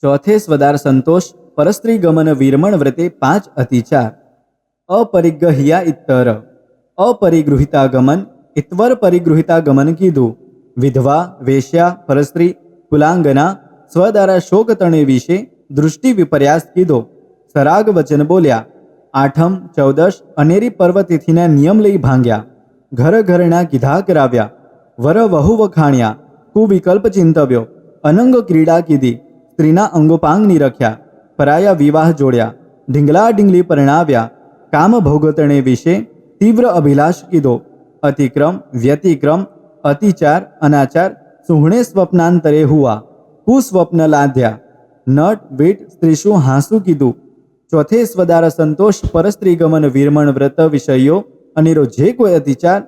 ચોથે સ્વદાર સંતોષ પરસ્ત્રી ગમન વીરમણ વ્રતે 5 અતિચાર. અપરિગ્રહ્યા ઇત્તર. અપરિગૃહિતા ગમન ઇત્વર પરિગૃહિતા ગમન કીધું. વિધવા, વેશ્યા, પરસ્ત્રી, કુલાંગના, સ્વદારા શોક તણે વિશે દૃષ્ટિ વિપર્યાસ કીધો. સરાગ વચન બોલ્યા. આઠમ, ચૌદશ અનેરી પર્વ તિથિના નિયમ લઈ ભાંગ્યા. ઘર ઘરણા કીધા કરાવ્યા. વર વહુ વખાણ્યા. કુવિકલ્પ ચિંતવ્યો. અનંગ ક્રીડા કીધી. સ્ત્રીના અંગોપાંગ નિરખ્યા. પરાયા વિવાહ જોડ્યા. ઢીંગલા ઢીંગલી પરણાવ્યા. કામ ભોગતણે વિશે તીવ્ર અભિલાષ કીધો. અતિક્રમ, વ્યતિક્રમ, અતિચાર, અનાચાર, સુહણે સ્વપ્નાંતરે હુઆ. કુસ્વપ્ન લાધ્યા. નટ, વીટ, સ્ત્રીશું હાંસુ કીધું. ચોથે સ્વદાર સંતોષ પરસ્ત્રી ગમન વીરમણ વ્રત વિષયો અનેરો જે કોઈ અતિચાર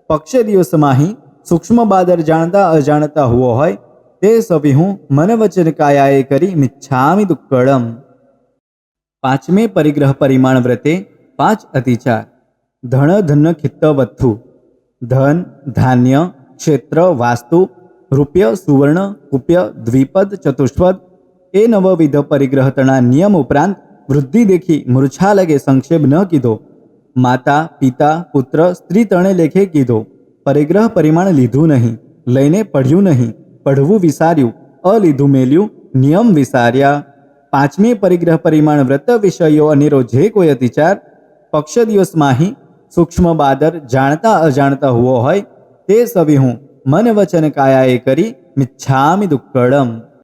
પક્ષ દિવસમાંહી સૂક્ષ્મ બાદર જાણતા અજાણતા હુઓ હોય તે સવિહું મન વચન કાયાએ કરી મિચ્છામિ દુક્કડમ. પાંચમે પરિગ્રહ પરિમાણ વ્રતે 5 અતિચાર. ધન ધન ખિત્ત વથ્થુ. ધન, ધાન્ય, ક્ષેત્ર, વાસ્તુ, રૂપ્ય, સુવર્ણ, કુપ્ય, દ્વિપદ, ચતુષ્પદ એ નવવિધ પરિગ્રહતના નિયમ ઉપરાંત વૃદ્ધિ દેખી મૂર્છા લગે સંક્ષેપ ન કીધો. માતા, પિતા, પુત્ર, સ્ત્રી ત્રણે લેખે કીધો. પરિગ્રહ પરિમાણ લીધું નહીં, લઈને પઢ્યું નહીં, પઢવું વિસાર્યું, અલીધું મેલ્યું, નિયમ વિસાર્યા. પાંચમી પરિગ્રહ પરિમાણ વ્રત વિષયો અનેરો જે કોઈ અતિચાર પક્ષ દિવસમાંહી સૂક્ષ્મ બાદર જાણતા અજાણતા હુઓ હોય તે સવિહું મન વચન કાયાએ કરી મિચ્છામિ દુક્કડમ.